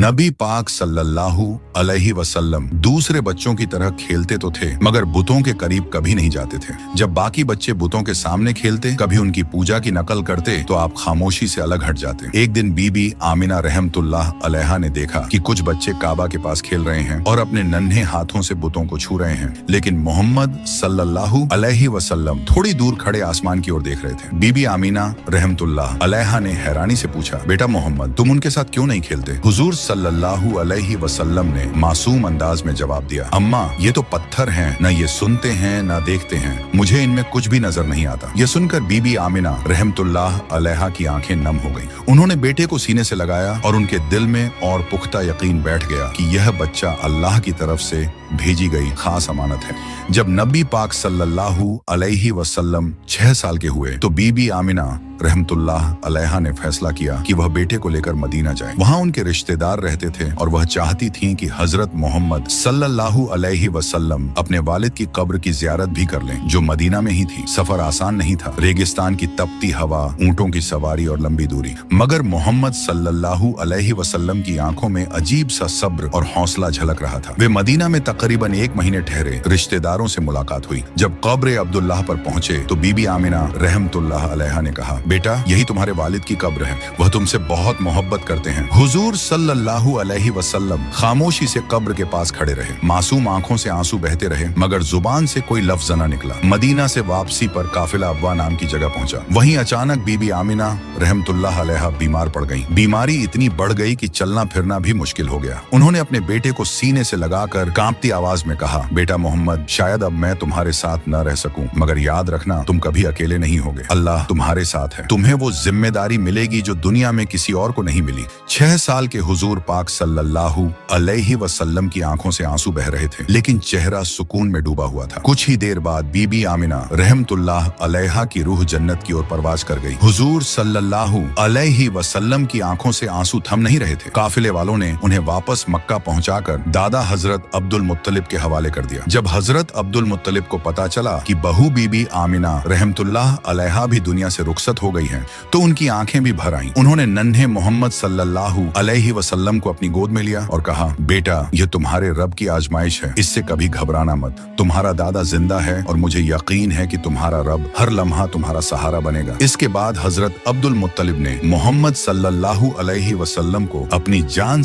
नबी पाक सल्लल्लाहु अलैहि वसल्लम दूसरे बच्चों की तरह खेलते तो थे मगर बुतों के करीब कभी नहीं जाते थे। जब बाकी बच्चे बुतों के सामने खेलते, कभी उनकी पूजा की नकल करते तो आप खामोशी से अलग हट जाते। एक दिन बीबी आमिना रहमतुल्लाह अलैहा ने देखा कि कुछ बच्चे काबा के पास खेल रहे हैं और अपने नन्हे हाथों से बुतों को छू रहे हैं, लेकिन मोहम्मद सल्लल्लाहु अलैहि वसल्लम थोड़ी दूर खड़े आसमान की ओर देख रहे थे। बीबी आमिना रहमतुल्लाह अलैहा ने हैरानी से पूछा, बेटा मोहम्मद, तुम उनके साथ क्यों नहीं खेलते? हुजूर सल्लल्लाहु अलैहि वसल्लम ने मासूम अंदाज में जवाब दिया, अम्मा, ये तो पत्थर हैं, न ये सुनते हैं न देखते हैं, मुझे इनमें कुछ भी नजर नहीं आता। यह सुनकर बीबी आमिना रहमतुल्लाह अलैहा की आंखें नम हो गईं। उन्होंने बेटे को सीने से लगाया और उनके दिल में और पुख्ता यकीन बैठ गया कि यह बच्चा अल्लाह की तरफ से भेजी गई खास अमानत है। जब नबी पाक सल्लल्लाहु अलैहि वसल्लम 6 साल के हुए तो बीबी आमिना रहमतुल्लाह अलैहा ने फैसला किया कि वह बेटे को लेकर मदीना जाए। वहां उनके रिश्तेदार रहते थे और वह चाहती थीं कि हजरत मोहम्मद सल्लल्लाहु अलैहि वसल्लम अपने वालिद की कब्र की जियारत भी कर लें, जो मदीना में ही थी। सफर आसान नहीं था, रेगिस्तान की तपती हवा, ऊंटों की सवारी और लंबी दूरी, मगर मोहम्मद सल्लल्लाहु अलैहि वसल्लम की आंखों में अजीब सा सब्र और हौसला झलक रहा था। वे मदीना में तकरीबन 1 महीने ठहरे। रिश्तेदारों से मुलाकात हुई। जब कब्र अब्दुल्लाह पर पहुंचे तो बीबी आमिना रहमतुल्लाह अलैहा ने कहा, बेटा, यही तुम्हारे वालिद की कब्र है, वह तुमसे बहुत मोहब्बत करते हैं। हुजूर सल्लल्लाहु अलैहि वसल्लम खामोशी से कब्र के पास खड़े रहे। मासूम आंखों से आंसू बहते रहे मगर जुबान से कोई लफ्ज न निकला। मदीना से वापसी पर काफिला अब्वा नाम की जगह पहुंचा। वहीं अचानक बीबी आमिना रहमतुल्लाह अलैहा बीमार पड़ गईं। बीमारी इतनी बढ़ गई कि चलना फिरना भी मुश्किल हो गया। उन्होंने अपने बेटे को सीने से लगाकर कांपती आवाज में कहा, बेटा मोहम्मद, शायद अब मैं तुम्हारे साथ न रह सकूं, मगर याद रखना, तुम कभी अकेले नहीं होगे। अल्लाह तुम्हारे साथ है। तुम्हें वो जिम्मेदारी मिलेगी जो दुनिया में किसी और को नहीं मिली। 6 साल के हुजूर पाक सल्लल्लाहु अलैहि वसल्लम की आंखों से आंसू बह रहे थे, लेकिन चेहरा सुकून में डूबा हुआ था। कुछ ही देर बाद बीबी आमिना रहमतुल्लाह अलैहा की रूह जन्नत की ओर परवाज कर गई। हुजूर सल्लल्लाहु अलैहि वसल्लम की आंखों से आंसू थम नहीं रहे थे। काफिले वालों ने उन्हें वापस मक्का पहुंचाकर दादा हजरत अब्दुल मुत्तलिब के हवाले कर दिया। जब हजरत अब्दुल मुत्तलिब को पता चला कि बहू बीबी आमिना रहमतुल्लाह अलैहा भी दुनिया से रुखसत हो गई है, तो उनकी आंखें भी भर आईं। उन्होंने नन्हे मोहम्मद सल्लल्लाहु अलैहि वसल्लम को अपनी गोद में लिया और कहा, बेटा, यह तुम्हारे रब की आजमाइश है, इससे कभी घबराना मत। तुम्हारा दादा जिंदा है और मुझे यकीन है कि तुम्हारा रब हर लम्हा तुम्हारा सहारा बनेगा। इसके बाद हजरत अब्दुल मुत्तलिब ने मोहम्मद सल्लल्लाहु अलैहि वसल्लम को अपनी जान